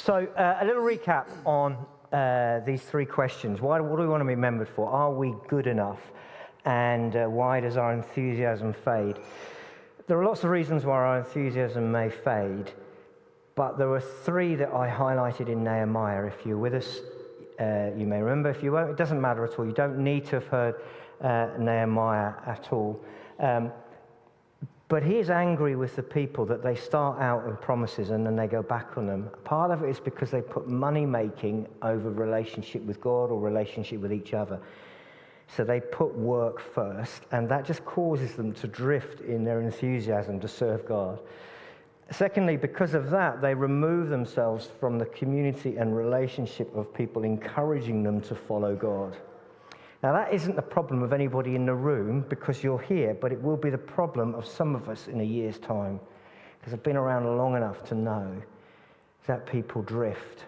So a little recap on these three questions. What do we want to be remembered for? Are we good enough? And why does our enthusiasm fade? There are lots of reasons why our enthusiasm may fade, but there were three that I highlighted in Nehemiah. If you're with us, you may remember. If you won't, it doesn't matter at all. You don't need to have heard Nehemiah at all. But he is angry with the people that they start out with promises and then they go back on them. Part of it is because they put money-making over relationship with God or relationship with each other. So they put work first, and that just causes them to drift in their enthusiasm to serve God. Secondly, because of that, they remove themselves from the community and relationship of people encouraging them to follow God. Now, that isn't the problem of anybody in the room because you're here, but it will be the problem of some of us in a year's time, because I've been around long enough to know that people drift.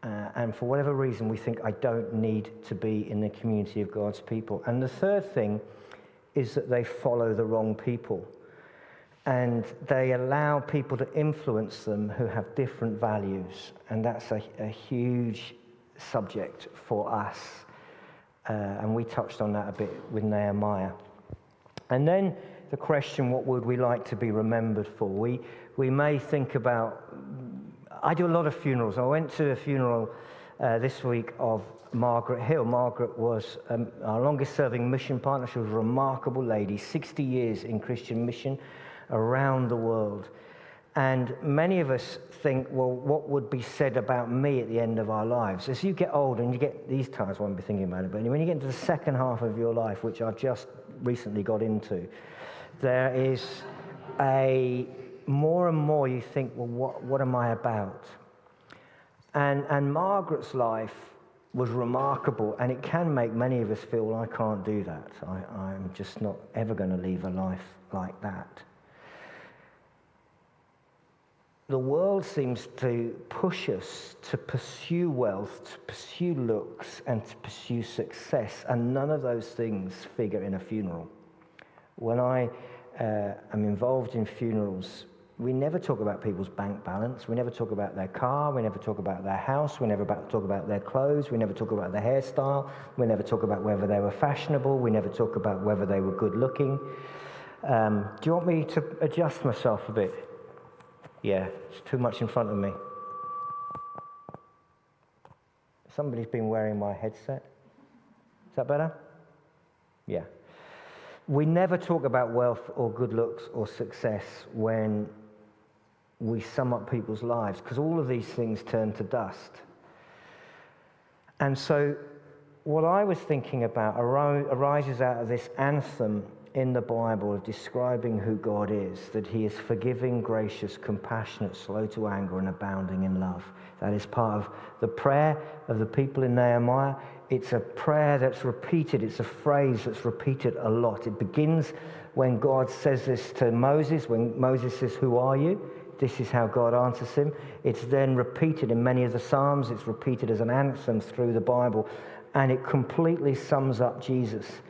And for whatever reason, we think, I don't need to be in the community of God's people. And the third thing is that they follow the wrong people. And they allow people to influence them who have different values. And that's a huge subject for us. And we touched on that a bit with Nehemiah. And then the question, what would we like to be remembered for? We may think about, I do a lot of funerals. I went to a funeral this week of Margaret Hill. Margaret was our longest serving mission partner. She was a remarkable lady, 60 years in Christian mission around the world. And many of us think, well, what would be said about me at the end of our lives? As you get older, and you get these times, I won't be thinking about it, but when you get into the second half of your life, which I just recently got into, there is a more and more you think, well, what am I about? And Margaret's life was remarkable, and it can make many of us feel, well, I can't do that. I'm just not ever going to live a life like that. The world seems to push us to pursue wealth, to pursue looks, and to pursue success, and none of those things figure in a funeral. When I am involved in funerals, we never talk about people's bank balance, we never talk about their car, we never talk about their house, we never talk about their clothes, we never talk about their hairstyle, we never talk about whether they were fashionable, we never talk about whether they were good looking. Do you want me to adjust myself a bit? Yeah, it's too much in front of me. Somebody's been wearing my headset. Is that better? Yeah. We never talk about wealth or good looks or success when we sum up people's lives, because all of these things turn to dust. And so what I was thinking about arises out of this anthem in the Bible of describing who God is, that he is forgiving, gracious, compassionate, slow to anger, and abounding in love. That is part of the prayer of the people in Nehemiah. It's a prayer that's repeated. It's a phrase that's repeated a lot. It begins when God says this to Moses, when Moses says, "Who are you?" This is how God answers him. It's then repeated in many of the Psalms. It's repeated as an anthem through the Bible. And it completely sums up Jesus.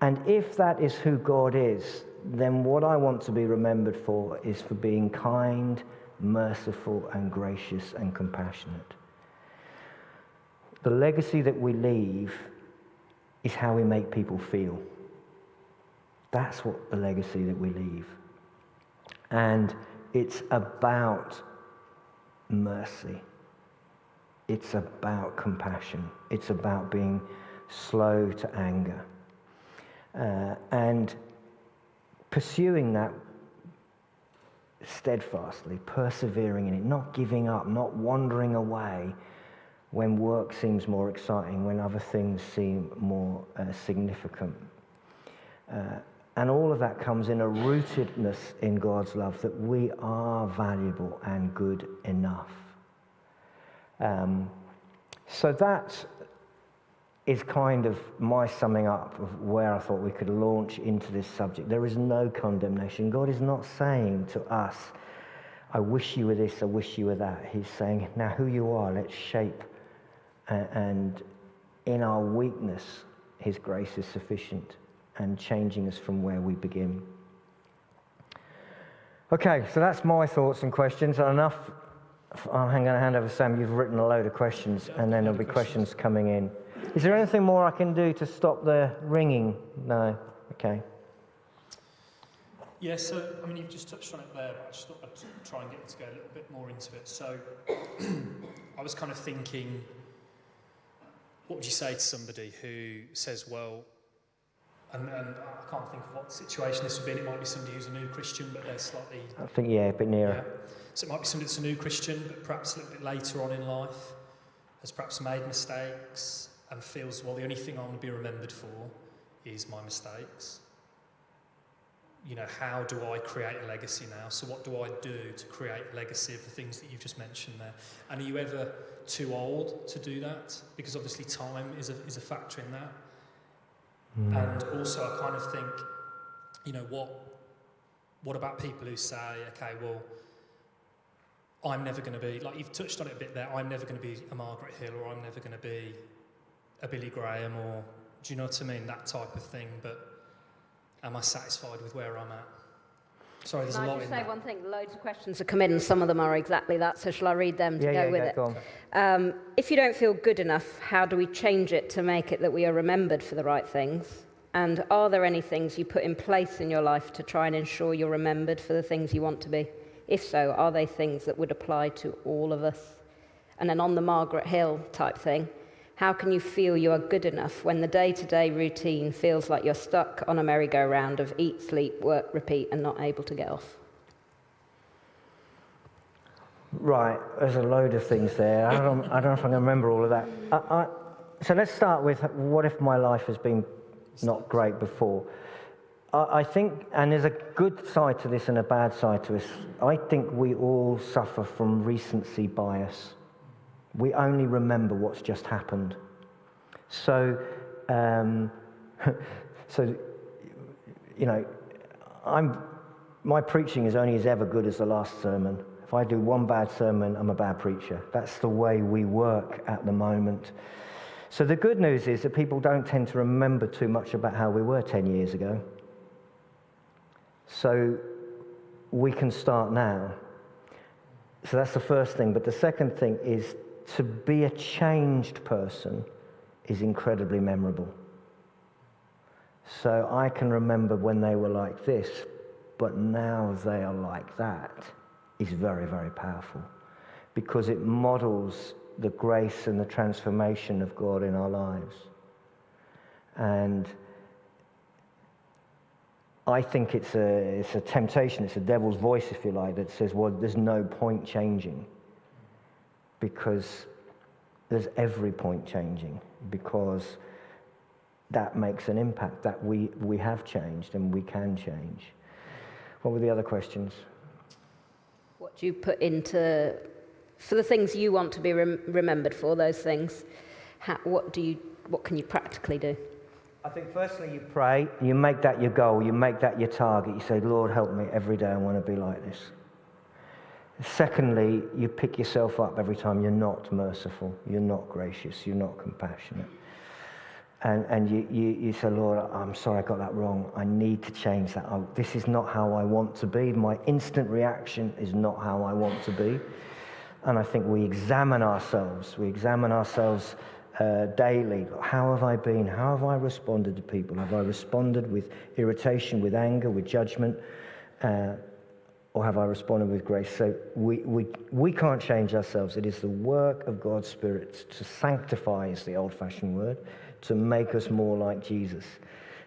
And if that is who God is, then what I want to be remembered for is for being kind, merciful, and gracious and compassionate. The legacy that we leave is how we make people feel. That's what the legacy that we leave. And it's about mercy. It's about compassion. It's about being slow to anger. And pursuing that steadfastly, persevering in it, not giving up, not wandering away when work seems more exciting, when other things seem more significant. And all of that comes in a rootedness in God's love, that we are valuable and good enough. So that is kind of my summing up of where I thought we could launch into this subject. There is no condemnation. God is not saying to us, I wish you were this, I wish you were that. He's saying, now who you are, let's shape. And in our weakness, his grace is sufficient and changing us from where we begin. Okay, so that's my thoughts and questions. Enough I'm going to hand over to Sam. You've written a load of questions, and then there'll be questions coming in. Is there anything more I can do to stop the ringing? No? Okay. Yeah, so, I mean, you've just touched on it there, but I just thought I'd try and get you to go a little bit more into it. So, I was kind of thinking, what would you say to somebody who says, well, and I can't think of what situation this would be, and it might be somebody who's a new Christian, but they're slightly... I think, yeah, a bit nearer. Yeah. So it might be somebody that's a new Christian, but perhaps a little bit later on in life, has perhaps made mistakes, and feels, well, the only thing I want to be remembered for is my mistakes. You know, how do I create a legacy now? So what do I do to create a legacy of the things that you've just mentioned there? And are you ever too old to do that? Because obviously time is a factor in that. And also I kind of think, you know, what about people who say, okay, well, I'm never going to be, like you've touched on it a bit there, I'm never going to be a Margaret Hill, or I'm never going to be a Billy Graham, or do you know what I mean? That type of thing, but am I satisfied with where I'm at? Sorry, there's a lot in that. Can I just say one thing? Loads of questions have come in, and some of them are exactly that, so shall I read them to go with it? Go on. If you don't feel good enough, how do we change it to make it that we are remembered for the right things? And are there any things you put in place in your life to try and ensure you're remembered for the things you want to be? If so, are they things that would apply to all of us? And then on the Margaret Hill type thing, how can you feel you are good enough when the day-to-day routine feels like you're stuck on a merry-go-round of eat, sleep, work, repeat, and not able to get off? Right, there's a load of things there. I don't know if I can remember all of that. So let's start with, what if my life has been not great before? I think, and there's a good side to this and a bad side to this, I think we all suffer from recency bias. We only remember what's just happened. So, you know, my preaching is only as ever good as the last sermon. If I do one bad sermon, I'm a bad preacher. That's the way we work at the moment. So the good news is that people don't tend to remember too much about how we were 10 years ago. So we can start now. So that's the first thing. But the second thing is, to be a changed person is incredibly memorable. So I can remember when they were like this, but now they are like that, is very, very powerful, because it models the grace and the transformation of God in our lives. And I think it's a temptation, it's a devil's voice, if you like, that says, well, there's no point changing. Because there's every point changing, because that makes an impact, that we have changed and we can change. What were the other questions? What do you put into, for the things you want to be remembered for, those things, what can you practically do? I think firstly you pray, you make that your goal, you make that your target, you say, Lord, help me, every day I want to be like this. Secondly, you pick yourself up every time you're not merciful, you're not gracious, you're not compassionate. And you say, Lord, I'm sorry I got that wrong. I need to change that. This is not how I want to be. My instant reaction is not how I want to be. And I think we examine ourselves. Daily. How have I been? How have I responded to people? Have I responded with irritation, with anger, with judgment? Or have I responded with grace? So we can't change ourselves. It is the work of God's Spirit to sanctify, is the old-fashioned word, to make us more like Jesus.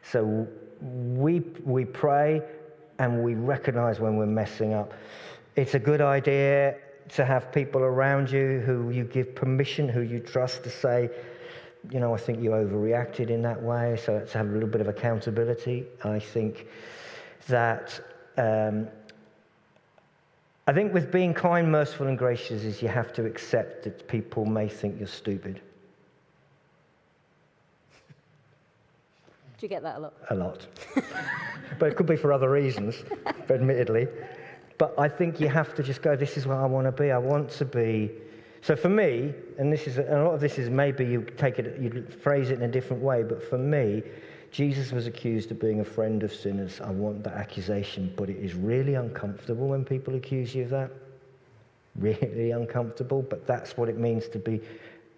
So we pray and we recognize when we're messing up. It's a good idea to have people around you who you give permission, who you trust, to say, you know, I think you overreacted in that way, so to have a little bit of accountability. I think that I think with being kind, merciful, and gracious is you have to accept that people may think you're stupid. Do you get that a lot? A lot. But it could be for other reasons, admittedly. But I think you have to just go, this is what I want to be. I want to be. So for me, and a lot of this is maybe you phrase it in a different way, but for me, Jesus was accused of being a friend of sinners. I want that accusation, but it is really uncomfortable when people accuse you of that. really uncomfortable, but that's what it means to be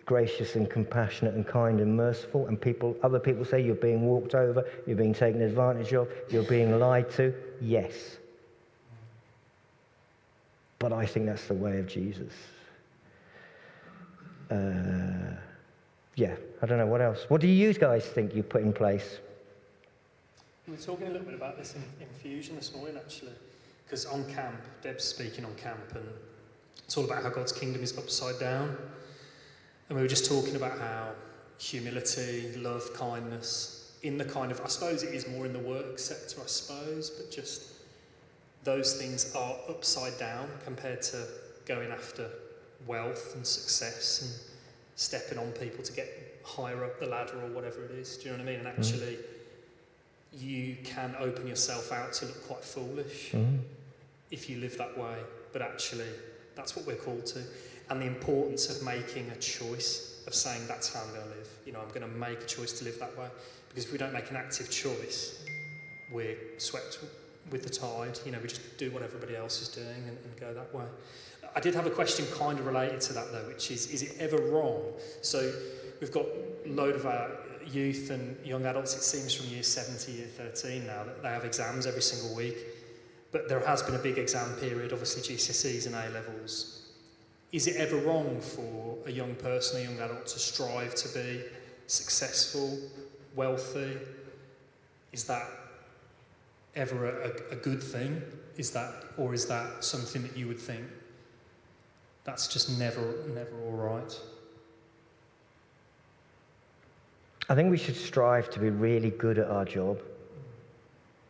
gracious and compassionate and kind and merciful. And other people say you're being walked over, you're being taken advantage of, you're being lied to. Yes. But I think that's the way of Jesus. I don't know what else. What do you guys think you put in place? We were talking a little bit about this in Fusion this morning, actually, because on camp, Deb's speaking on camp, and it's all about how God's kingdom is upside down. And we were just talking about how humility, love, kindness, in the kind of, I suppose it is more in the work sector, I suppose, but just those things are upside down compared to going after wealth and success and stepping on people to get higher up the ladder or whatever it is. Do you know what I mean? And actually, you can open yourself out to look quite foolish if you live that way. But actually, that's what we're called to. And the importance of making a choice, of saying that's how I'm going to live. You know, I'm going to make a choice to live that way. Because if we don't make an active choice, we're swept with the tide. You know, we just do what everybody else is doing and go that way. I did have a question kind of related to that, though, which is it ever wrong? So we've got a load of our youth and young adults, it seems, from year 7 to year 13 now, that they have exams every single week. But there has been a big exam period, obviously GCSEs and A-levels. Is it ever wrong for a young person, a young adult, to strive to be successful, wealthy? Is that ever a good thing? Is that something that you would think that's just never all right? I think we should strive to be really good at our job.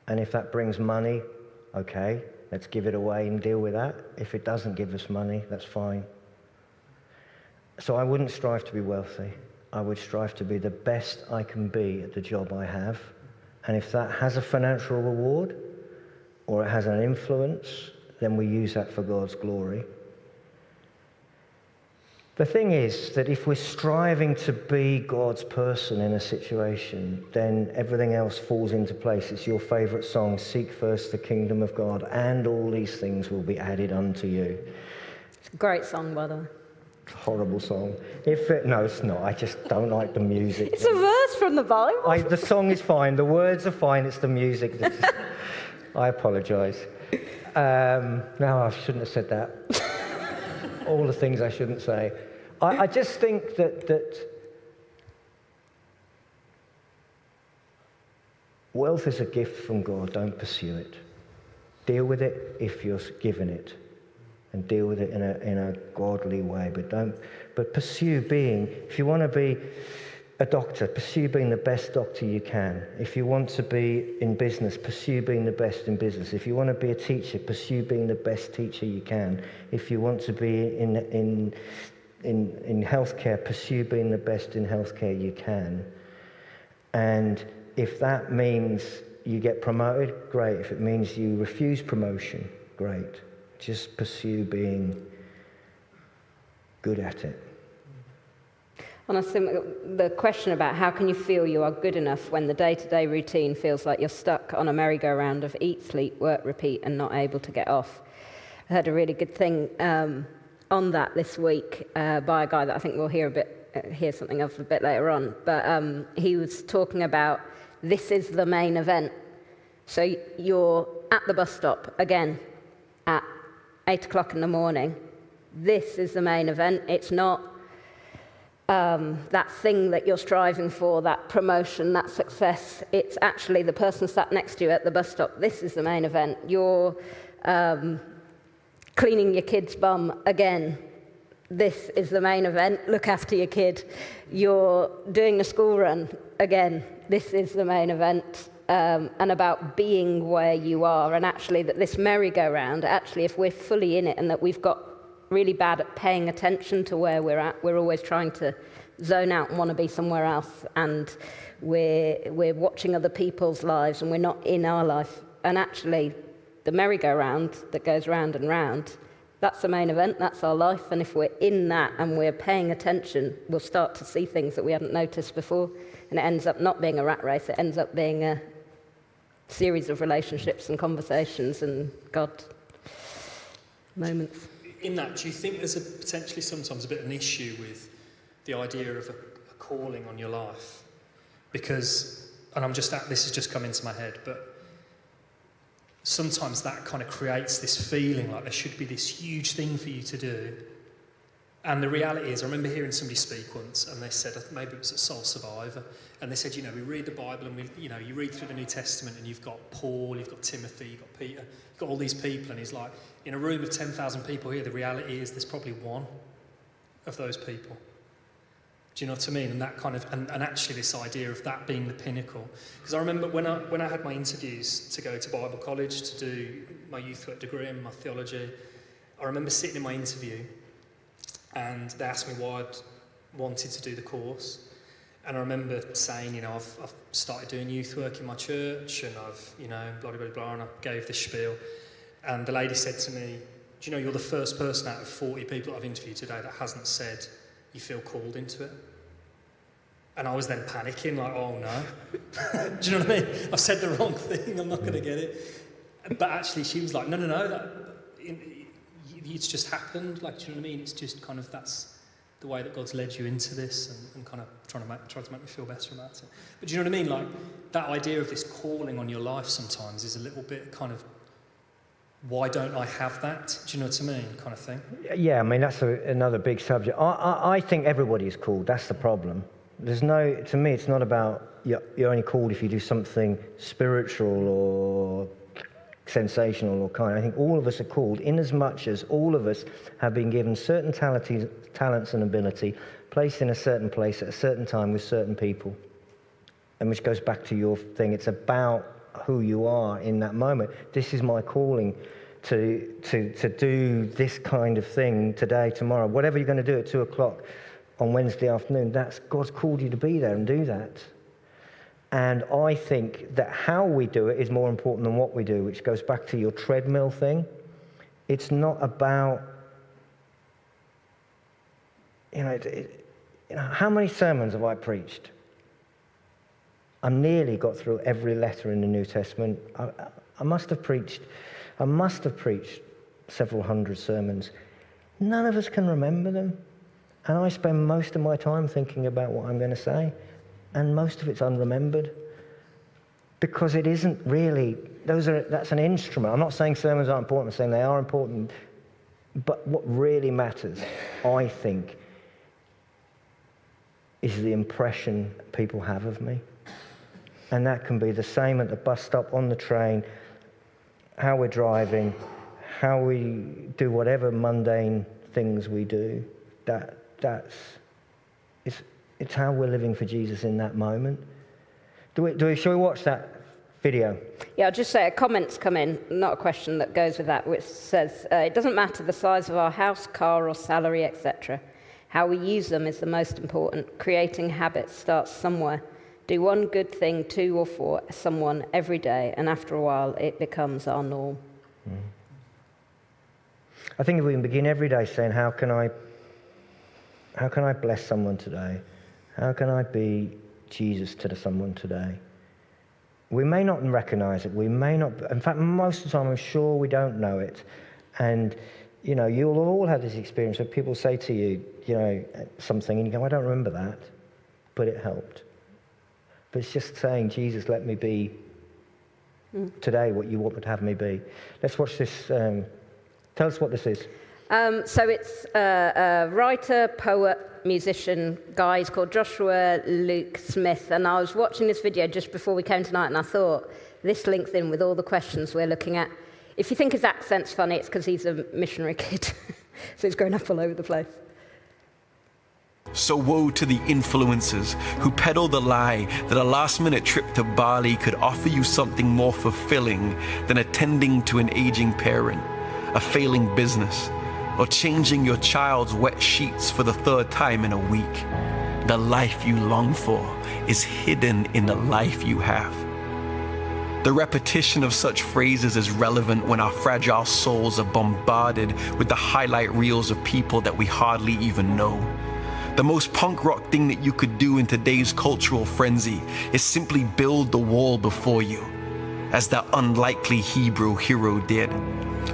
And if that brings money, okay, let's give it away and deal with that. If it doesn't give us money, that's fine. So I wouldn't strive to be wealthy. I would strive to be the best I can be at the job I have. And if that has a financial reward or it has an influence, then we use that for God's glory. The thing is that if we're striving to be God's person in a situation, then everything else falls into place. It's your favourite song, "Seek first the kingdom of God, and all these things will be added unto you." It's a great song, by the way. Horrible song. No, it's not. I just don't like the music. It's a verse from the Bible. The song is fine. The words are fine. It's the music. I apologise. No, I shouldn't have said that. All the things I shouldn't say. I just think that wealth is a gift from God. Don't pursue it. Deal with it if you're given it, and deal with it in a godly way. But pursue being. If you want to be a doctor, pursue being the best doctor you can. If you want to be in business, pursue being the best in business. If you want to be a teacher, pursue being the best teacher you can. If you want to be in healthcare, pursue being the best in healthcare you can. And if that means you get promoted, great. If it means you refuse promotion, great. Just pursue being good at it. And I think the question about how can you feel you are good enough when the day-to-day routine feels like you're stuck on a merry-go-round of eat, sleep, work, repeat, and not able to get off. I heard a really good thing on that this week by a guy that I think we'll hear something of a bit later on. But he was talking about this is the main event. So you're at the bus stop again at 8 o'clock in the morning. This is the main event. It's not that thing that you're striving for, that promotion, that success. It's actually the person sat next to you at the bus stop. This is the main event. You're cleaning your kid's bum again. This is the main event. Look after your kid. You're doing the school run again. This is the main event. And about being where you are, and actually that this merry-go-round, actually if we're fully in it and that we've got really bad at paying attention to where we're at, we're always trying to zone out and want to be somewhere else, and we're watching other people's lives and we're not in our life. And actually the merry-go-round that goes round and round, that's the main event, that's our life. And if we're in that and we're paying attention, we'll start to see things that we hadn't noticed before, and it ends up not being a rat race, it ends up being a series of relationships and conversations and God moments. in that, do you think there's potentially sometimes a bit of an issue with the idea of a calling on your life? Because, and this has just come into my head, but sometimes that kind of creates this feeling like there should be this huge thing for you to do. And the reality is, I remember hearing somebody speak once, and they said, maybe it was at Soul Survivor, and they said, we read the Bible, and you read through the New Testament, and you've got Paul, you've got Timothy, you've got Peter, you've got all these people, and he's like, in a room of 10,000 people here, the reality is there's probably one of those people. Do you know what I mean? And that kind of, and actually this idea of that being the pinnacle. Because I remember when I had my interviews to go to Bible college to do my youth work degree and my theology, I remember sitting in my interview and they asked me why I'd wanted to do the course. And I remember saying, I've started doing youth work in my church and I've, blah, blah, blah, blah, and I gave this spiel. And the lady said to me, do you know, you're the first person out of 40 people I've interviewed today that hasn't said you feel called into it. And I was then panicking, like, oh no. Do you know what I mean? I've said the wrong thing, I'm not going to get it. But actually she was like, no, it's just happened. Like, do you know what I mean? It's just kind of, that's the way that God's led you into this and kind of try to make me feel better about it. But do you know what I mean? Like, that idea of this calling on your life sometimes is a little bit kind of, why don't I have that? Do you know what I mean? Kind of thing. Yeah, I mean, that's another big subject. I think everybody is called. That's the problem. To me, it's not about you're only called if you do something spiritual or sensational or kind. I think all of us are called in as much as all of us have been given certain talents and ability, placed in a certain place at a certain time with certain people. And which goes back to your thing. It's about who you are in that moment. This is my calling to do this kind of thing today, tomorrow, whatever you're going to do at 2:00 on Wednesday afternoon. That's God's called you to be there and do that. And I think that how we do it is more important than what we do, which goes back to your treadmill thing. It's not about, how many sermons have I preached? I nearly got through every letter in the New Testament. I must have preached several hundred sermons. None of us can remember them. And I spend most of my time thinking about what I'm going to say. And most of it's unremembered. Because it isn't really, that's an instrument. I'm not saying sermons aren't important, I'm saying they are important. But what really matters, I think, is the impression people have of me. And that can be the same at the bus stop, on the train, how we're driving, how we do whatever mundane things we do. It's how we're living for Jesus in that moment. Shall we watch that video? Yeah, I'll just say a comment's come in, not a question that goes with that, which says, it doesn't matter the size of our house, car or salary, etc. How we use them is the most important. Creating habits starts somewhere. Do one good thing to or for someone every day, and after a while it becomes our norm. I think if we can begin every day saying, how can I bless someone today? How can I be Jesus to someone today? We may not recognize it. We may not. In fact, most of the time, I'm sure we don't know it. And, you'll all have this experience where people say to you, something, and you go, I don't remember that, but it helped. But it's just saying, Jesus, let me be today what you want to have me be. Let's watch this. Tell us what this is. So it's a writer, poet, musician guy. He's called Joshua Luke Smith. And I was watching this video just before we came tonight, and I thought, this links in with all the questions we're looking at. If you think his accent's funny, it's because he's a missionary kid. So he's grown up all over the place. So woe to the influencers who peddle the lie that a last-minute trip to Bali could offer you something more fulfilling than attending to an aging parent, a failing business, or changing your child's wet sheets for the 3rd time in a week. The life you long for is hidden in the life you have. The repetition of such phrases is relevant when our fragile souls are bombarded with the highlight reels of people that we hardly even know. The most punk rock thing that you could do in today's cultural frenzy is simply build the wall before you. as that unlikely Hebrew hero did.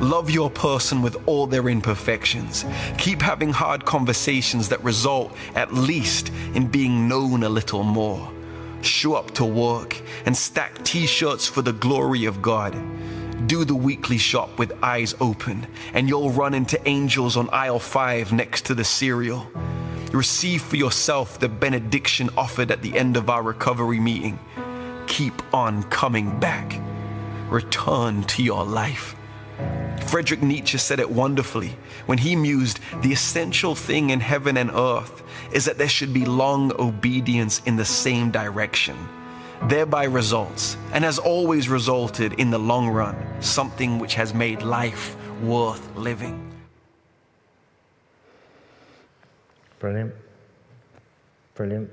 Love your person with all their imperfections. Keep having hard conversations that result at least in being known a little more. Show up to work and stack t-shirts for the glory of God. Do the weekly shop with eyes open, and you'll run into angels on aisle 5 next to the cereal. Receive for yourself the benediction offered at the end of our recovery meeting. Keep on coming back. Return to your life. Friedrich Nietzsche said it wonderfully when he mused, the essential thing in heaven and earth is that there should be long obedience in the same direction. Thereby results, and has always resulted in the long run, something which has made life worth living. Brilliant. Brilliant.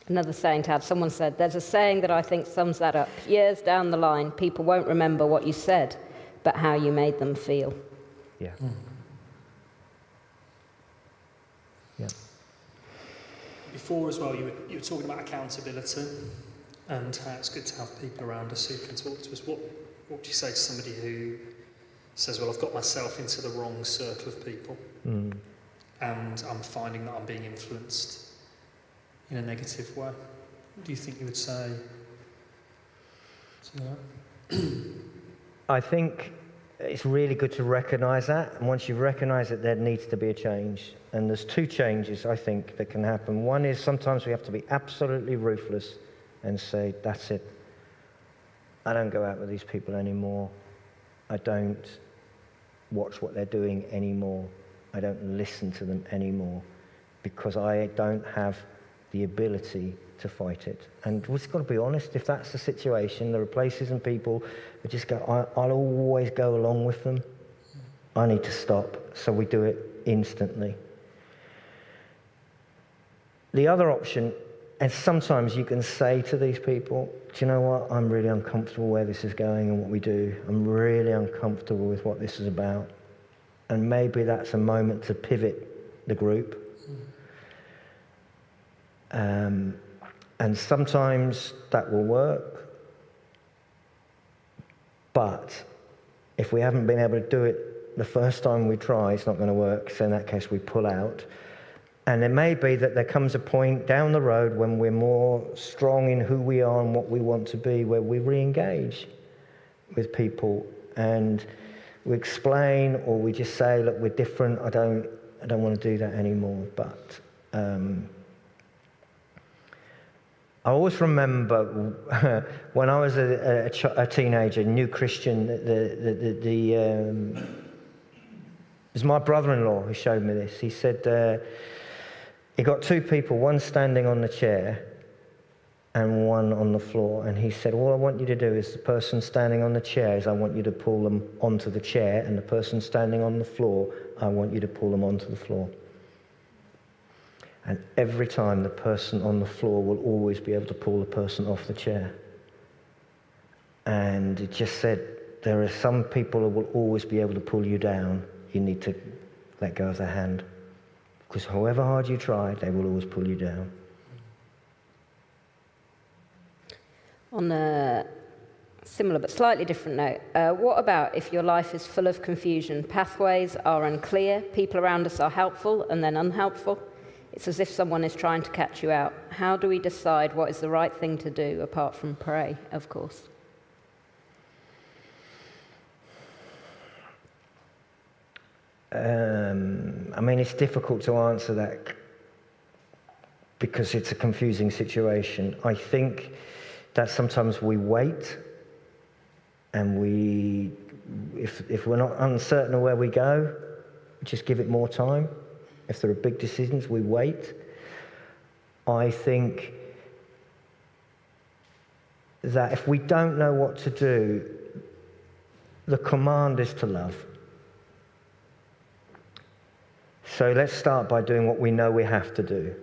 Another saying to have. Someone said, there's a saying that I think sums that up. Years down the line, people won't remember what you said, but how you made them feel. Yeah. Yeah. Before as well, you were talking about accountability and how it's good to have people around us who can talk to us. What would you say to somebody who says, well, I've got myself into the wrong circle of people and I'm finding that I'm being influenced in a negative way? What do you think you would say to that? I think it's really good to recognise that, and once you recognise it, there needs to be a change. And there's two changes, I think, that can happen. One is sometimes we have to be absolutely ruthless and say, that's it. I don't go out with these people anymore. I don't watch what they're doing anymore. I don't listen to them anymore, because I don't have the ability to fight it. And we've just got to be honest, if that's the situation, there are places and people who just go, I'll always go along with them. I need to stop. So we do it instantly. The other option, and sometimes you can say to these people, do you know what, I'm really uncomfortable where this is going and what we do. I'm really uncomfortable with what this is about. And maybe that's a moment to pivot the group. And sometimes that will work. But if we haven't been able to do it the first time we try, it's not going to work. So in that case, we pull out. And it may be that there comes a point down the road when we're more strong in who we are and what we want to be, where we re-engage with people and we explain, or we just say, look, we're different. I don't want to do that anymore. But I always remember when I was a teenager, new Christian, it was my brother-in-law who showed me this. He said he got two people, one standing on the chair and one on the floor. And he said, all I want you to do is the person standing on the chair is I want you to pull them onto the chair, and the person standing on the floor, I want you to pull them onto the floor. And every time the person on the floor will always be able to pull the person off the chair. And it just said, there are some people who will always be able to pull you down. You need to let go of their hand. Because however hard you try, they will always pull you down. On a similar but slightly different note, what about if your life is full of confusion? Pathways are unclear, people around us are helpful and then unhelpful. It's as if someone is trying to catch you out. How do we decide what is the right thing to do, apart from pray, of course? I mean, it's difficult to answer that because it's a confusing situation. I think that sometimes we wait, and if we're not uncertain of where we go, we just give it more time. If there are big decisions, we wait. I think that if we don't know what to do, the command is to love. So let's start by doing what we know we have to do.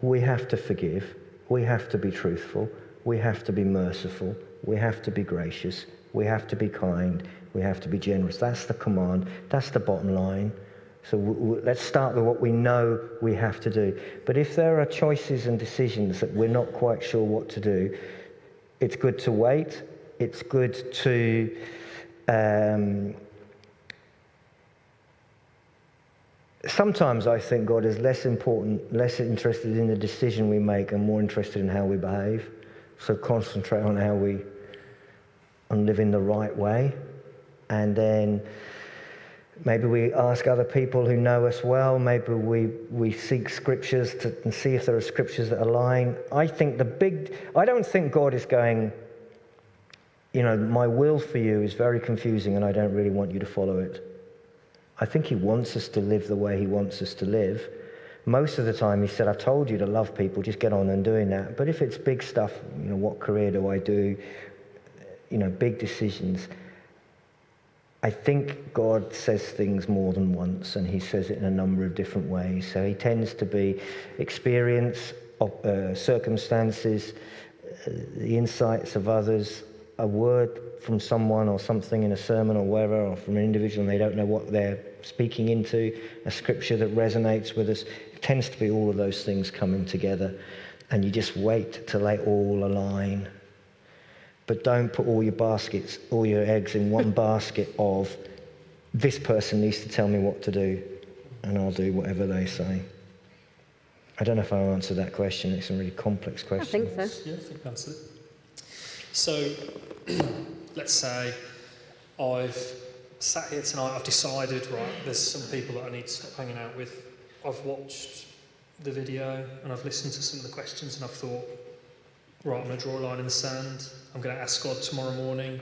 We have to forgive. We have to be truthful. We have to be merciful. We have to be gracious. We have to be kind. We have to be generous. That's the command. That's the bottom line. So let's start with what we know we have to do. But if there are choices and decisions that we're not quite sure what to do, It's good to wait. It's good to sometimes I think God is less interested in the decision we make and more interested in how we behave. So concentrate on on living the right way. And then maybe we ask other people who know us well. Maybe we seek scriptures and see if there are scriptures that align. I don't think God is going, my will for you is very confusing and I don't really want you to follow it. I think he wants us to live the way he wants us to live. Most of the time he said, I've told you to love people, just get on and doing that. But if it's big stuff, what career do I do? Big decisions. I think God says things more than once, and he says it in a number of different ways. So he tends to be experience, circumstances, the insights of others, a word from someone or something in a sermon or wherever, or from an individual and they don't know what they're speaking into, a scripture that resonates with us. It tends to be all of those things coming together, and you just wait till they all align. But don't put all your eggs in one basket of, this person needs to tell me what to do, and I'll do whatever they say. I don't know if I answered that question. It's a really complex question. I think so. Yeah, I think that's it. So, let's say I've sat here tonight, I've decided, right, there's some people that I need to stop hanging out with. I've watched the video and I've listened to some of the questions and I've thought, right, I'm going to draw a line in the sand. I'm going to ask God tomorrow morning,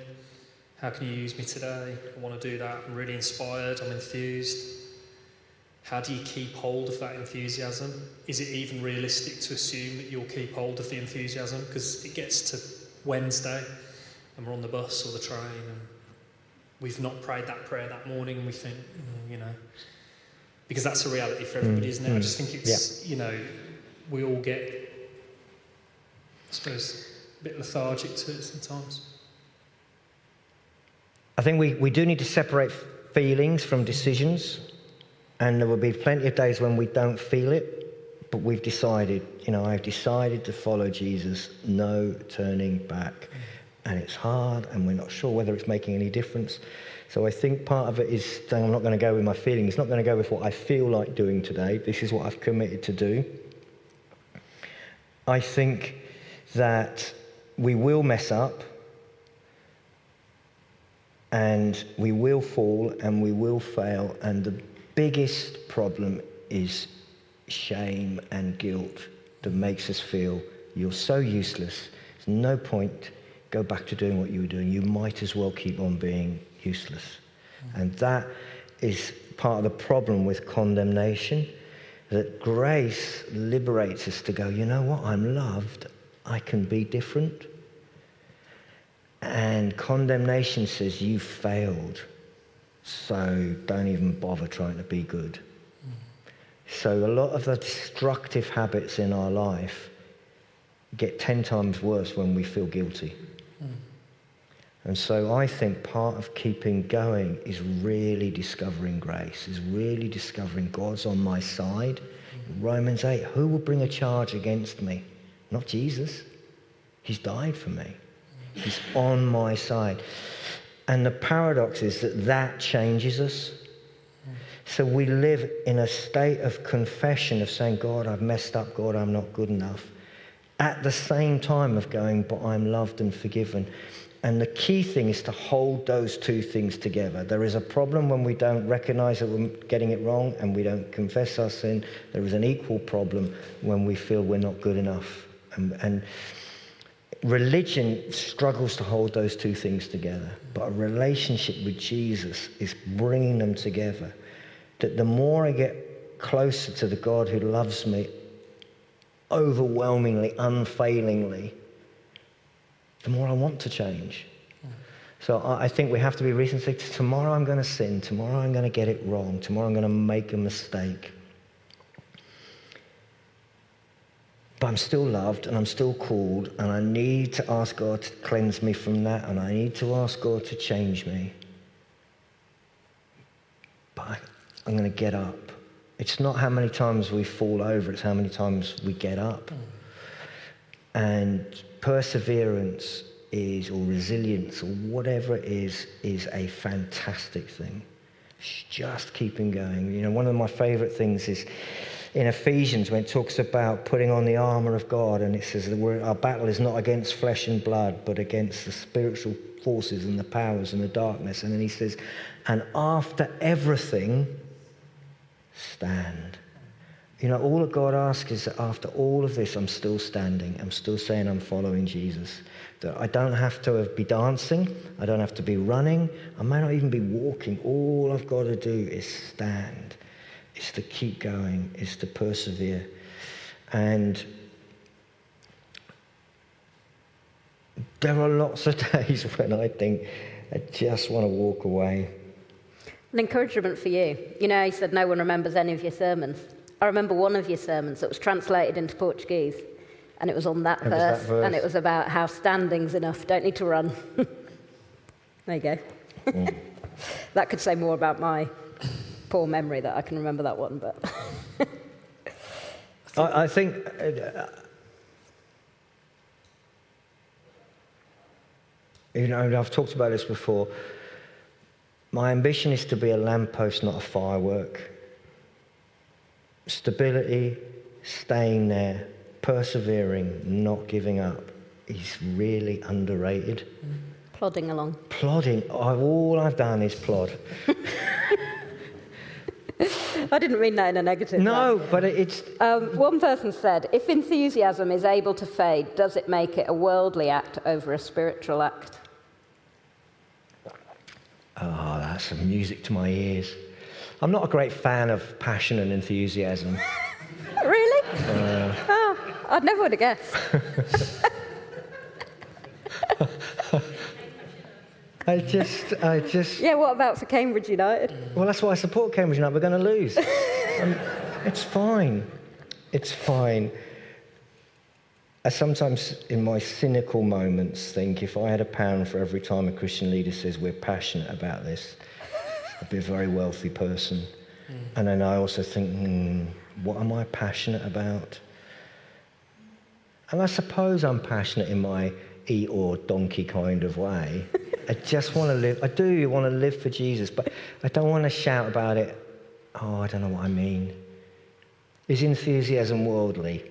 how can you use me today? I want to do that. I'm really inspired. I'm enthused. How do you keep hold of that enthusiasm? Is it even realistic to assume that you'll keep hold of the enthusiasm? Because it gets to Wednesday and we're on the bus or the train and we've not prayed that prayer that morning and we think, because that's a reality for everybody, isn't it? I just think it's, we all get, I suppose, a bit lethargic to it sometimes. I think we do need to separate feelings from decisions, and there will be plenty of days when we don't feel it, but we've decided, I've decided to follow Jesus, no turning back. And it's hard, and we're not sure whether it's making any difference. So I think part of it is saying, I'm not going to go with my feelings, not going to go with what I feel like doing today. This is what I've committed to do. I think that we will mess up, and we will fall, and we will fail, and the biggest problem is shame and guilt that makes us feel you're so useless. There's no point. Go back to doing what you were doing. You might as well keep on being useless. And that is part of the problem with condemnation, that grace liberates us to go, you know what, I'm loved. I can be different. And condemnation says, you failed. So don't even bother trying to be good. So a lot of the destructive habits in our life get 10 times worse when we feel guilty. And so I think part of keeping going is really discovering grace, is really discovering God's on my side. Romans 8, who will bring a charge against me? Not Jesus. He's died for me. He's on my side. And the paradox is that changes us. So we live in a state of confession of saying, God, I've messed up. God, I'm not good enough. At the same time of going, but I'm loved and forgiven. And the key thing is to hold those two things together. There is a problem when we don't recognize that we're getting it wrong and we don't confess our sin. There is an equal problem when we feel we're not good enough. And religion struggles to hold those two things together. But a relationship with Jesus is bringing them together. That the more I get closer to the God who loves me overwhelmingly, unfailingly, the more I want to change. So I think we have to be reasonable and say, tomorrow I'm going to sin, tomorrow I'm going to get it wrong, tomorrow I'm going to make a mistake. But I'm still loved and I'm still called, and I need to ask God to cleanse me from that, and I need to ask God to change me. But I'm going to get up. It's not how many times we fall over, it's how many times we get up. And perseverance or resilience or whatever it is a fantastic thing. Just keeping going. You know, one of my favourite things is in Ephesians when it talks about putting on the armour of God, and it says that our battle is not against flesh and blood, but against the spiritual forces and the powers and the darkness. And then he says, and after everything, stand. You know, all that God asks is that after all of this, I'm still standing. I'm still saying I'm following Jesus. That I don't have to be dancing. I don't have to be running. I may not even be walking. All I've got to do is stand. It's to keep going. It's to persevere. And there are lots of days when I think I just want to walk away. An encouragement for you. You know, you said no one remembers any of your sermons. I remember one of your sermons that was translated into Portuguese, and it was on that verse, and it was about how standing's enough, don't need to run. There you go. Mm. That could say more about my poor memory that I can remember that one, but... I think... you know, I've talked about this before. My ambition is to be a lamppost, not a firework. Stability, staying there, persevering, not giving up is really underrated. Plodding along. Plodding. All I've done is plod. I didn't mean that in a negative way. No, but it's... one person said, if enthusiasm is able to fade, does it make it a worldly act over a spiritual act? Oh, that's some music to my ears. I'm not a great fan of passion and enthusiasm. Really? I never would have guessed. I just... Yeah, what about for Cambridge United? Well, that's why I support Cambridge United. We're going to lose. It's fine. It's fine. I sometimes, in my cynical moments, think if I had £1 for every time a Christian leader says we're passionate about this, I'd be a very wealthy person. And then I also think, what am I passionate about? And I suppose I'm passionate in my Eeyore donkey kind of way. I just want to live. I do want to live for Jesus, but I don't want to shout about it. Oh, I don't know what I mean. Is enthusiasm worldly?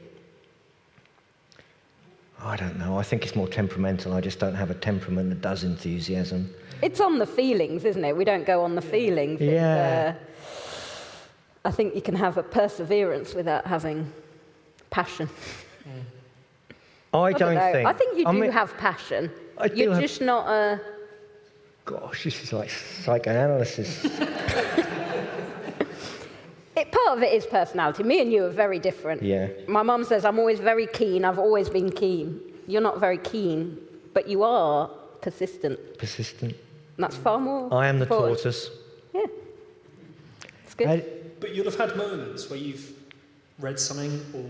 I don't know. I think it's more temperamental. I just don't have a temperament that does enthusiasm. It's on the feelings, isn't it? We don't go on the feelings. Yeah. I think you can have a perseverance without having passion. I don't think. I think you do have passion. You're just not a... Gosh, this is like psychoanalysis. Part of it is personality. Me and you are very different. Yeah. My mum says I'm always very keen. I've always been keen. You're not very keen, but you are persistent. Persistent. And that's far more I am the important. tortoise. Yeah. It's good. But you'll have had moments where you've read something or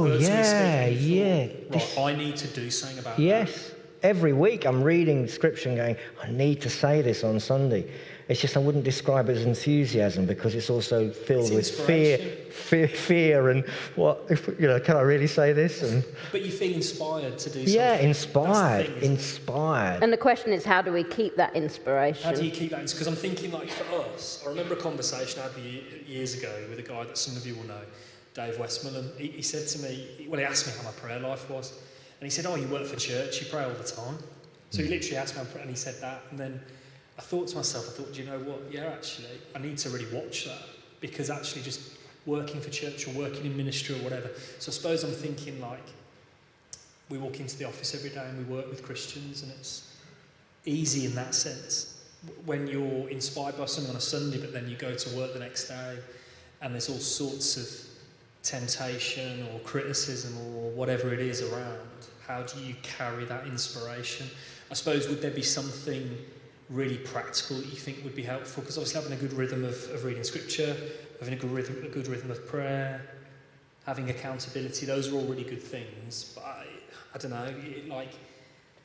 heard somebody speaking, right, I need to do something about that. Yes. Every week I'm reading scripture and going, I need to say this on Sunday. It's just I wouldn't describe it as enthusiasm because it's also filled with fear and what, can I really say this? And but you feel inspired to do something. Yeah, inspired. And the question is, how do we keep that inspiration? How do you keep that? Because I'm thinking, like, for us, I remember a conversation I had years ago with a guy that some of you will know, Dave Westmoreland. He said to me, he asked me how my prayer life was. And he said, you work for church, you pray all the time. So he literally asked me, and he said that. And then I thought to myself, do you know what? Yeah, actually, I need to really watch that. Because actually just working for church or working in ministry or whatever. So I suppose I'm thinking, like, we walk into the office every day and we work with Christians, and it's easy in that sense. When you're inspired by something on a Sunday, but then you go to work the next day, and there's all sorts of temptation or criticism or whatever it is around, how do you carry that inspiration? I suppose, would there be something really practical that you think would be helpful? Because obviously having a good rhythm of reading scripture, having a good rhythm of prayer, having accountability, those are all really good things. But I don't know, like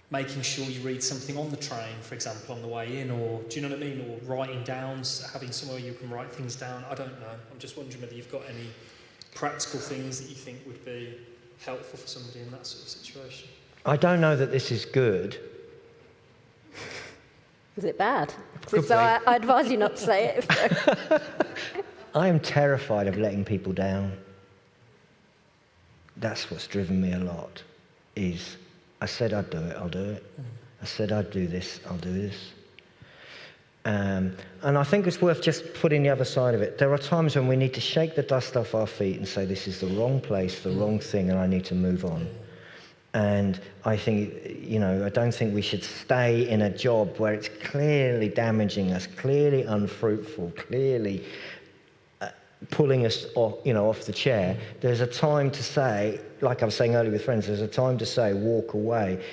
making sure you read something on the train, for example, on the way in, or do you know what I mean? Or writing down, having somewhere you can write things down. I don't know. I'm just wondering whether you've got any practical things that you think would be helpful for somebody in that sort of situation. I don't know that this is good, Is it bad? Could So be. I advise you not to say it. I am terrified of letting people down. That's what's driven me a lot, is I said I'd do it, I'll do it. I said I'd do this, I'll do this. And I think it's worth just putting the other side of it. There are times when we need to shake the dust off our feet and say, this is the wrong place, the wrong thing, and I need to move on. And I think, I don't think we should stay in a job where it's clearly damaging us, clearly unfruitful, clearly pulling us off the chair. There's a time to say, like I was saying earlier with friends, there's a time to say, walk away.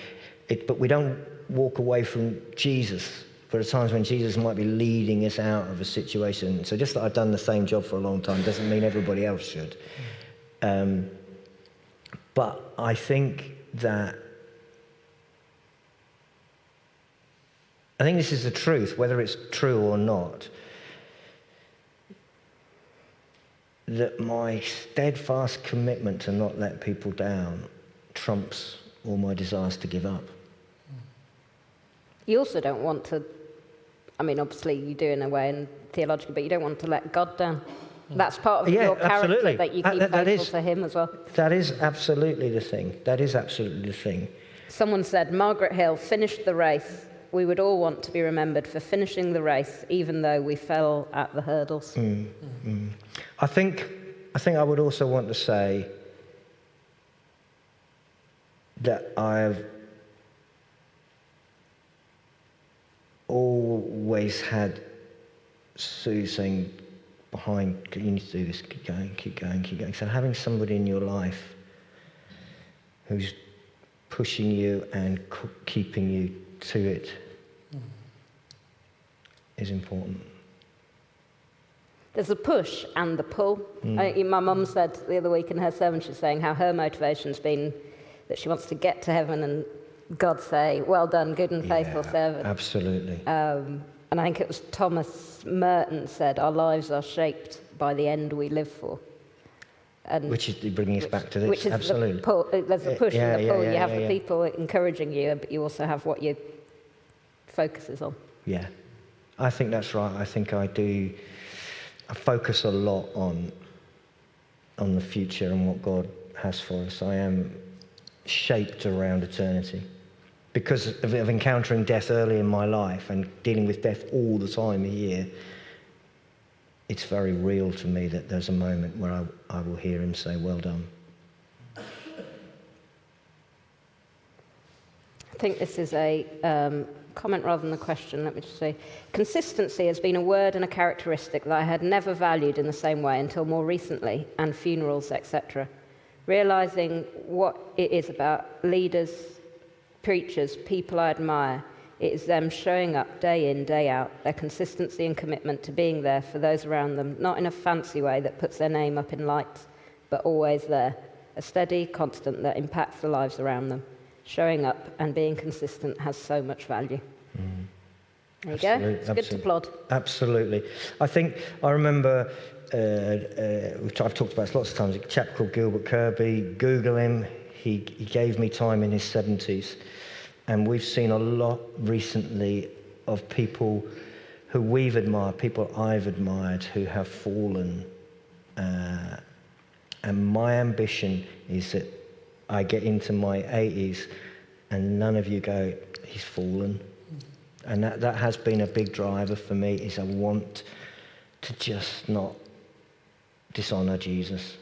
But we don't walk away from Jesus. There are times when Jesus might be leading us out of a situation. So just that I've done the same job for a long time doesn't mean everybody else should. But I think this is the truth, whether it's true or not, that my steadfast commitment to not let people down trumps all my desires to give up. You also don't want to, obviously you do in a way and theologically, but you don't want to let God down. That's part of your character, absolutely. that you keep faithful to him as well. That is absolutely the thing. That is absolutely the thing. Someone said, Margaret Hill finished the race. We would all want to be remembered for finishing the race, even though we fell at the hurdles. I think I would also want to say that I've always had Sue saying behind, you need to do this, keep going, keep going, keep going. So having somebody in your life who's pushing you and keeping you to it is important. There's a push and the pull. My mum said the other week in her sermon, she was saying how her motivation's been that she wants to get to heaven and God say, well done, good and faithful servant. Absolutely. And I think it was Thomas Merton said, our lives are shaped by the end we live for. And which is bringing us back to this, which is absolutely. The pull, there's the push and the pull. You have the yeah. people encouraging you, but you also have what your focus is on. Yeah, I think that's right. I think I focus a lot on the future and what God has for us. I am shaped around eternity. Because of encountering death early in my life and dealing with death all the time here, it's very real to me that there's a moment where I will hear him say, well done. I think this is a comment rather than a question. Let me just say, consistency has been a word and a characteristic that I had never valued in the same way until more recently, and funerals, etc. Realizing what it is about leaders, preachers, people I admire, it is them showing up day in, day out, their consistency and commitment to being there for those around them, not in a fancy way that puts their name up in lights, but always there, a steady constant that impacts the lives around them. Showing up and being consistent has so much value. There you go. It's good to plod. Absolutely. I remember, which I've talked about lots of times, a chap called Gilbert Kirby. Google him. He gave me time in his 70s. And we've seen a lot recently of people who we've admired, people I've admired who have fallen. And my ambition is that I get into my 80s and none of you go, he's fallen. And that has been a big driver for me, is I want to just not dishonour Jesus.